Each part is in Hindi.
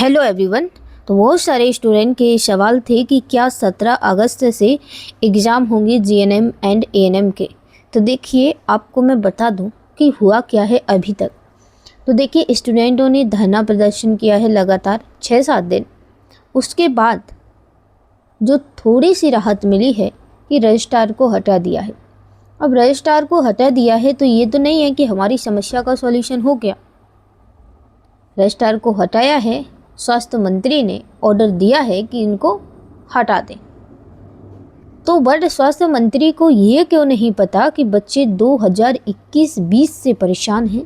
Hello everyone. तो बहुत सारे स्टूडेंट के सवाल थे कि क्या 17 अगस्त से एग्ज़ाम होंगे जीएनएम एंड एएनएम के। तो देखिए आपको मैं बता दूं कि हुआ क्या है अभी तक। तो देखिए स्टूडेंटों ने धरना प्रदर्शन किया है लगातार 6-7 दिन। उसके बाद जो थोड़ी सी राहत मिली है कि रजिस्ट्रार को हटा दिया है। अब रजिस्ट्रार को हटा दिया है तो ये तो नहीं है कि हमारी समस्या का सॉल्यूशन हो गया। रजिस्ट्रार को हटाया है, स्वास्थ्य मंत्री ने ऑर्डर दिया है कि इनको हटा दें। तो बट स्वास्थ्य मंत्री को ये क्यों नहीं पता कि बच्चे 2021-20 से परेशान हैं।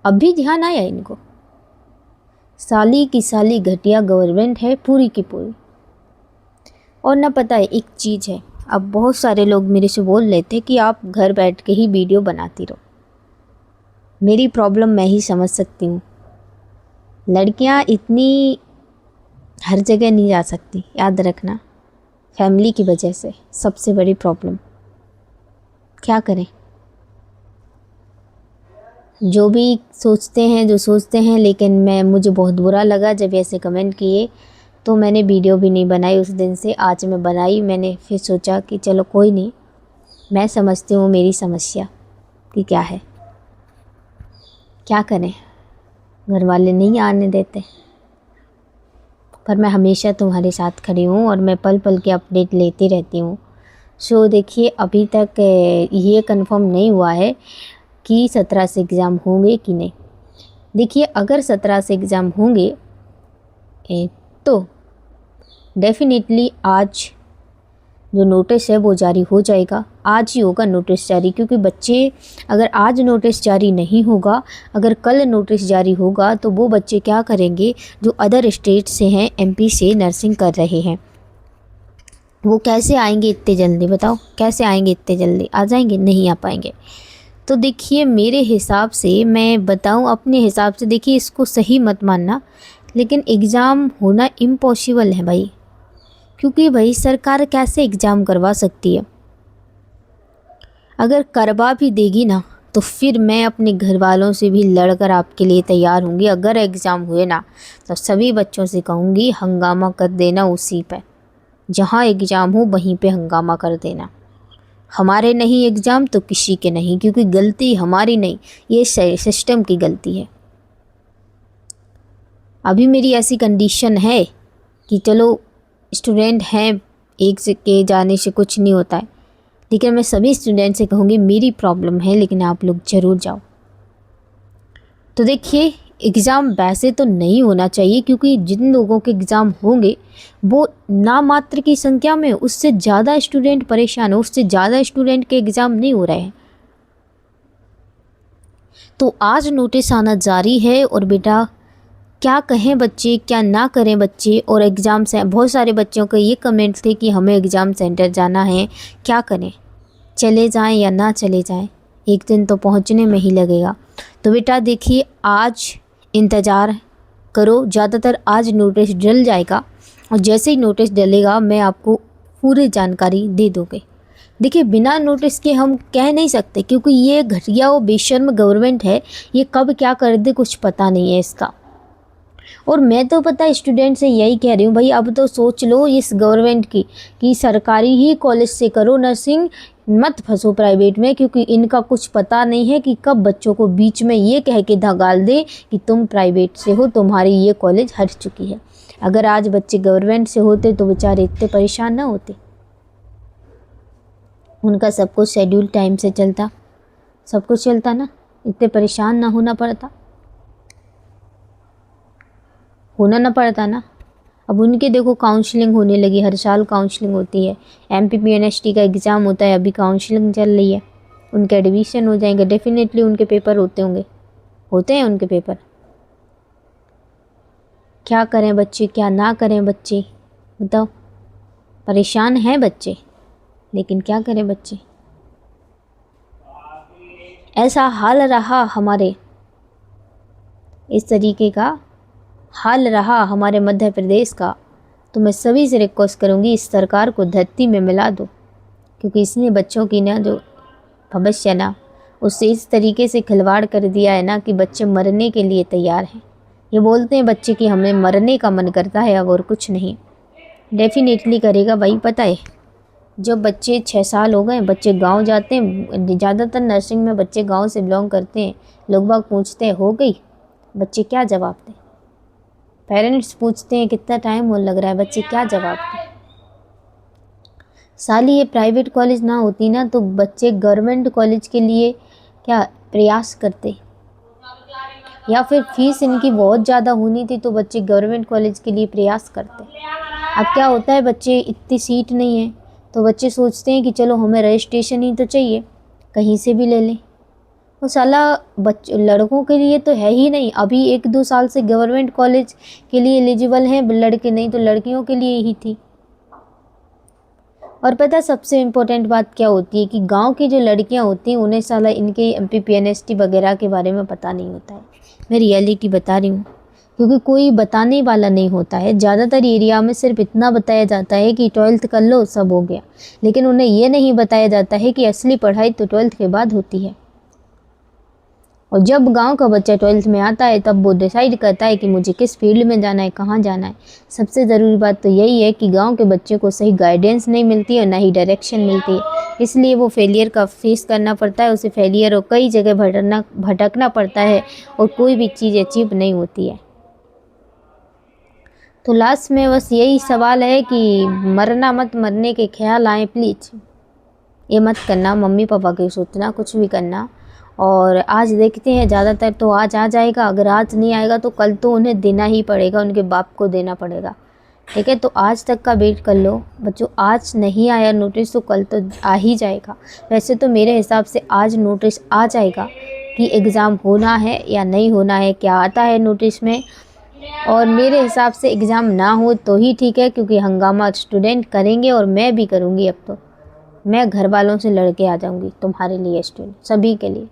अभी ध्यान आया इनको। साली की साली घटिया गवर्नमेंट है पूरी की पूरी। और ना पता है एक चीज़ है, अब बहुत सारे लोग मेरे से बोल लेते कि आप घर बैठ के ही वीडियो बनाती रहो। मेरी प्रॉब्लम मैं ही समझ सकती हूँ। लड़कियां इतनी हर जगह नहीं जा सकती, याद रखना। फैमिली की वजह से सबसे बड़ी प्रॉब्लम। क्या करें, जो भी सोचते हैं जो सोचते हैं। लेकिन मुझे बहुत बुरा लगा जब ऐसे कमेंट किए, तो मैंने वीडियो भी नहीं बनाई उस दिन से। आज मैं बनाई, मैंने फिर सोचा कि चलो कोई नहीं, मैं समझती हूँ मेरी समस्या कि क्या है। क्या करें, घर वाले नहीं आने देते, पर मैं हमेशा तुम्हारे साथ खड़ी हूँ और मैं पल पल के अपडेट लेती रहती हूँ। सो देखिए अभी तक ये कंफर्म नहीं हुआ है कि 17 से एग्ज़ाम होंगे कि नहीं। देखिए अगर 17 से एग्ज़ाम होंगे तो डेफिनेटली आज जो नोटिस है वो जारी हो जाएगा। आज ही होगा नोटिस जारी, क्योंकि बच्चे अगर आज नोटिस जारी नहीं होगा, अगर कल नोटिस जारी होगा तो वो बच्चे क्या करेंगे जो अदर स्टेट से हैं, एमपी से नर्सिंग कर रहे हैं, वो कैसे आएंगे इतने जल्दी? बताओ कैसे आएंगे इतने जल्दी? आ जाएंगे? नहीं आ पाएंगे। तो देखिए मेरे हिसाब से, मैं बताऊं अपने हिसाब से, देखिए इसको सही मत मानना, लेकिन एग्ज़ाम होना इम्पॉसिबल है भाई। क्योंकि भाई सरकार कैसे एग्ज़ाम करवा सकती है? अगर करवा भी देगी ना तो फिर मैं अपने घर वालों से भी लड़कर आपके लिए तैयार होंगी। अगर एग्ज़ाम हुए ना तो सभी बच्चों से कहूँगी हंगामा कर देना, उसी पे जहाँ एग्ज़ाम हो वहीं पे हंगामा कर देना। हमारे नहीं एग्ज़ाम तो किसी के नहीं, क्योंकि गलती हमारी नहीं, ये सिस्टम की गलती है। अभी मेरी ऐसी कंडीशन है कि चलो स्टूडेंट हैं, एक से के जाने से कुछ नहीं होता है, लेकिन मैं सभी स्टूडेंट से कहूँगी मेरी प्रॉब्लम है, लेकिन आप लोग ज़रूर जाओ। तो देखिए एग्ज़ाम वैसे तो नहीं होना चाहिए, क्योंकि जिन लोगों के एग्ज़ाम होंगे वो नामात्र की संख्या में, उससे ज़्यादा स्टूडेंट परेशान हो, उससे ज़्यादा स्टूडेंट के एग्ज़ाम नहीं हो रहे हैं। तो आज नोटिस आना जारी है और बेटा क्या कहें बच्चे, क्या ना करें बच्चे। और एग्ज़ाम से बहुत सारे बच्चों के ये कमेंट थे कि हमें एग्ज़ाम सेंटर जाना है, क्या करें, चले जाएं या ना चले जाएं, एक दिन तो पहुंचने में ही लगेगा। तो बेटा देखिए आज इंतज़ार करो, ज़्यादातर आज नोटिस डल जाएगा, और जैसे ही नोटिस डलेगा मैं आपको पूरी जानकारी दे दूँगी। देखिए बिना नोटिस के हम कह नहीं सकते, क्योंकि ये घटिया और बेशर्म गवर्नमेंट है, ये कब क्या कर दे कुछ पता नहीं है इसका। और मैं तो पता स्टूडेंट से यही कह रही हूँ भाई, अब तो सोच लो इस गवर्नमेंट की कि सरकारी ही कॉलेज से करो नर्सिंग, मत फंसो प्राइवेट में, क्योंकि इनका कुछ पता नहीं है कि कब बच्चों को बीच में ये कह के धगाल दे कि तुम प्राइवेट से हो, तुम्हारी ये कॉलेज हट चुकी है। अगर आज बच्चे गवर्नमेंट से होते तो बेचारे इतने परेशान ना होते, उनका सब कुछ शेड्यूल टाइम से चलता, सब कुछ चलता ना, इतने परेशान ना होना पड़ता ना। अब उनके देखो काउंसलिंग होने लगी, हर साल काउंसलिंग होती है, MPPNST का एग्ज़ाम होता है, अभी काउंसलिंग चल रही है, उनके एडमिशन हो जाएंगे, डेफिनेटली उनके पेपर होते हैं उनके पेपर। क्या करें बच्चे, क्या ना करें बच्चे, बताओ। परेशान हैं बच्चे, लेकिन क्या करें बच्चे। ऐसा हाल रहा हमारे, इस तरीके का हाल रहा हमारे मध्य प्रदेश का, तो मैं सभी से रिक्वेस्ट करूंगी इस सरकार को धरती में मिला दो, क्योंकि इसने बच्चों की ना जो भविष्य ना उससे इस तरीके से खिलवाड़ कर दिया है ना कि बच्चे मरने के लिए तैयार हैं। ये बोलते हैं बच्चे कि हमें मरने का मन करता है, अब और कुछ नहीं। डेफिनेटली करेगा भाई। पता है जब बच्चे 6 साल हो गए, बच्चे गांव जाते हैं, ज़्यादातर नर्सिंग में बच्चे गांव से बिलोंग करते हैं। लोग बाग पूछते हैं हो गई, बच्चे क्या जवाब दें? पेरेंट्स पूछते हैं कितना टाइम और लग रहा है, बच्चे क्या जवाब दें? साली ये प्राइवेट कॉलेज ना होती ना तो बच्चे गवर्नमेंट कॉलेज के लिए क्या प्रयास करते, या फिर फीस इनकी बहुत ज़्यादा होनी थी तो बच्चे गवर्नमेंट कॉलेज के लिए प्रयास करते। अब क्या होता है, बच्चे इतनी सीट नहीं है तो बच्चे सोचते हैं कि चलो हमें रजिस्ट्रेशन ही तो चाहिए, कहीं से भी ले लें। वो साला लड़कों के लिए तो है ही नहीं। अभी 1-2 साल से गवर्नमेंट कॉलेज के लिए एलिजिबल हैं लड़के, नहीं तो लड़कियों के लिए ही थी। और पता सबसे इम्पोर्टेंट बात क्या होती है कि गांव की जो लड़कियां होती हैं उन्हें साला इनके MPPNST वगैरह के बारे में पता नहीं होता है। मैं रियलिटी बता रही हूँ, क्योंकि कोई बताने वाला नहीं होता है। ज़्यादातर एरिया में सिर्फ इतना बताया जाता है कि 12th कर लो सब हो गया, लेकिन उन्हें ये नहीं बताया जाता है कि असली पढ़ाई तो 12th के बाद होती है। और जब गांव का बच्चा 12th में आता है तब वो डिसाइड करता है कि मुझे किस फील्ड में जाना है, कहाँ जाना है। सबसे ज़रूरी बात तो यही है कि गांव के बच्चे को सही गाइडेंस नहीं मिलती है और ना ही डायरेक्शन मिलती है, इसलिए वो फेलियर का फेस करना पड़ता है। उसे फेलियर और कई जगह भटकना पड़ता है और कोई भी चीज़ अचीव नहीं होती है। तो लास्ट में बस यही सवाल है कि मरना मत, मरने के ख्याल आए प्लीज़ ये मत करना, मम्मी पापा की सोचना, कुछ भी करना। और आज देखते हैं, ज़्यादातर तो आज आ जाएगा, अगर आज नहीं आएगा तो कल तो उन्हें देना ही पड़ेगा, उनके बाप को देना पड़ेगा। ठीक है, तो आज तक का वेट कर लो बच्चों। आज नहीं आया नोटिस तो कल तो आ ही जाएगा। वैसे तो मेरे हिसाब से आज नोटिस आ जाएगा कि एग्ज़ाम होना है या नहीं होना है, क्या आता है नोटिस में। और मेरे हिसाब से एग्ज़ाम ना हो तो ही ठीक है, क्योंकि हंगामा स्टूडेंट करेंगे और मैं भी करूँगी। अब तो मैं घर वालों से लड़के आ जाऊँगी तुम्हारे लिए, स्टूडेंट सभी के लिए।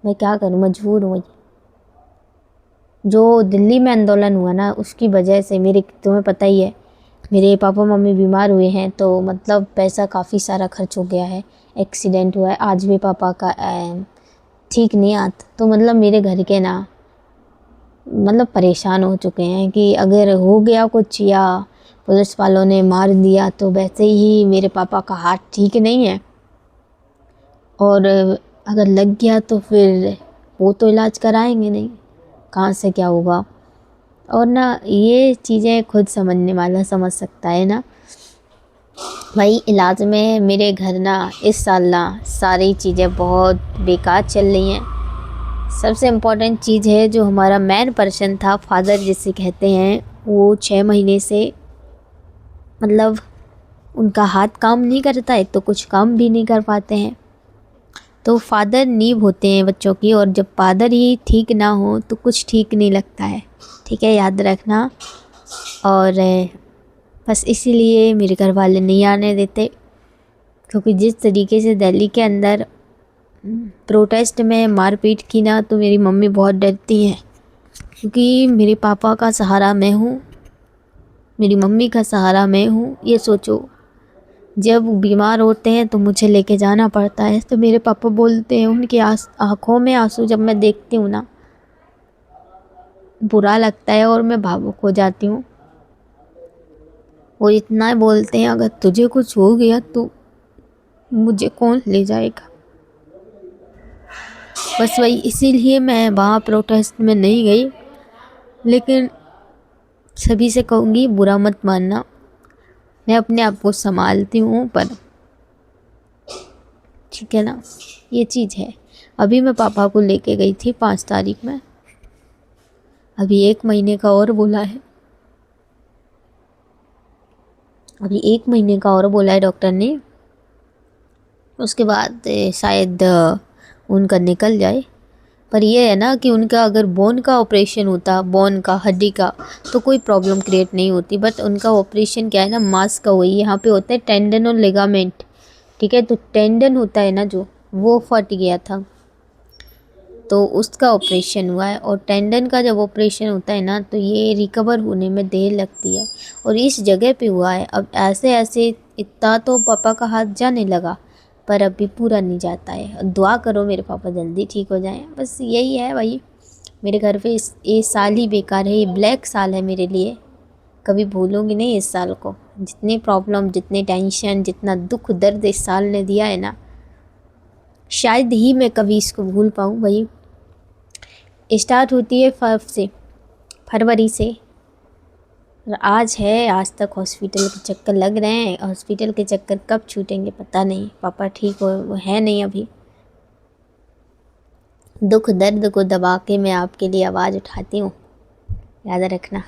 मैं क्या करूँ, मजबूर हूँ। जो दिल्ली में आंदोलन हुआ ना उसकी वजह से मेरे, तुम्हें पता ही है, मेरे पापा मम्मी बीमार हुए हैं, तो मतलब पैसा काफ़ी सारा खर्च हो गया है। एक्सीडेंट हुआ है, आज भी पापा का ठीक नहीं आता, तो मतलब मेरे घर के ना मतलब परेशान हो चुके हैं कि अगर हो गया कुछ या पुलिस वालों ने मार दिया तो वैसे ही मेरे पापा का हाथ ठीक नहीं है, और अगर लग गया तो फिर वो तो इलाज कराएंगे नहीं, कहाँ से क्या होगा। और ना ये चीज़ें खुद समझने वाला समझ सकता है ना भाई। इलाज में मेरे घर ना इस साल ना सारी चीज़ें बहुत बेकार चल रही हैं। सबसे इम्पोर्टेंट चीज़ है जो हमारा मेन पर्सन था, फादर जिसे कहते हैं, वो 6 महीने से मतलब उनका हाथ काम नहीं करता है, तो कुछ काम भी नहीं कर पाते हैं। तो फादर नींव होते हैं बच्चों की, और जब फादर ही ठीक ना हो तो कुछ ठीक नहीं लगता है। ठीक है, याद रखना। और बस इसीलिए मेरे घर वाले नहीं आने देते, क्योंकि जिस तरीके से दिल्ली के अंदर प्रोटेस्ट में मारपीट की ना, तो मेरी मम्मी बहुत डरती हैं, क्योंकि मेरे पापा का सहारा मैं हूँ, मेरी मम्मी का सहारा मैं हूँ। ये सोचो, जब बीमार होते हैं तो मुझे लेके जाना पड़ता है। तो मेरे पापा बोलते हैं, उनकी आँखों में आंसू जब मैं देखती हूँ ना बुरा लगता है और मैं भावुक हो जाती हूँ। वो इतना बोलते हैं, अगर तुझे कुछ हो गया तो मुझे कौन ले जाएगा। बस वही, इसीलिए मैं वहाँ प्रोटेस्ट में नहीं गई। लेकिन सभी से कहूँगी बुरा मत मानना, मैं अपने आप को संभालती हूँ, पर ठीक है ना, ये चीज़ है। अभी मैं पापा को लेके गई थी 5 तारीख में, अभी 1 महीने का और बोला है, अभी 1 महीने का और बोला है डॉक्टर ने। उसके बाद शायद उनका निकल जाए। पर ये है ना कि उनका अगर बोन का ऑपरेशन होता, बोन का, हड्डी का, तो कोई प्रॉब्लम क्रिएट नहीं होती। बट उनका ऑपरेशन क्या है ना, मांस का, वही यहाँ पे होता है टेंडन और लिगामेंट। ठीक है, तो टेंडन होता है ना जो, वो फट गया था, तो उसका ऑपरेशन हुआ है। और टेंडन का जब ऑपरेशन होता है ना तो ये रिकवर होने में देर लगती है, और इस जगह पे हुआ है। अब ऐसे ऐसे इतना तो पापा का हाथ जाने लगा, पर अभी पूरा नहीं जाता है। दुआ करो मेरे पापा जल्दी ठीक हो जाएं, बस यही है भाई। मेरे घर पे ये साल ही बेकार है, ये ब्लैक साल है मेरे लिए, कभी भूलूंगी नहीं इस साल को। जितनी प्रॉब्लम, जितने टेंशन, जितना दुख दर्द इस साल ने दिया है ना, शायद ही मैं कभी इसको भूल पाऊँ। भाई स्टार्ट होती है फरवरी से, और आज है, आज तक हॉस्पिटल के चक्कर लग रहे हैं। हॉस्पिटल के चक्कर कब छूटेंगे पता नहीं। पापा ठीक वो है नहीं अभी। दुख दर्द को दबा के मैं आपके लिए आवाज़ उठाती हूँ, याद रखना।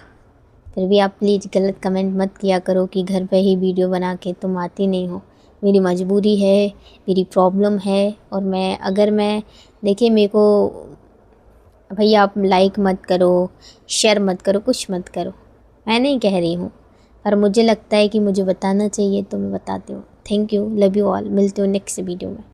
फिर भी आप प्लीज़ गलत कमेंट मत किया करो कि घर पे ही वीडियो बना के तुम आती नहीं हो। मेरी मजबूरी है, मेरी प्रॉब्लम है। और मैं देखिए, मेरे को भैया आप लाइक मत करो, शेयर मत करो, कुछ मत करो, मैं नहीं कह रही हूँ, पर मुझे लगता है कि मुझे बताना चाहिए तो मैं बताती हूँ। Thank you, love you all. मिलती हूँ नेक्स्ट वीडियो में।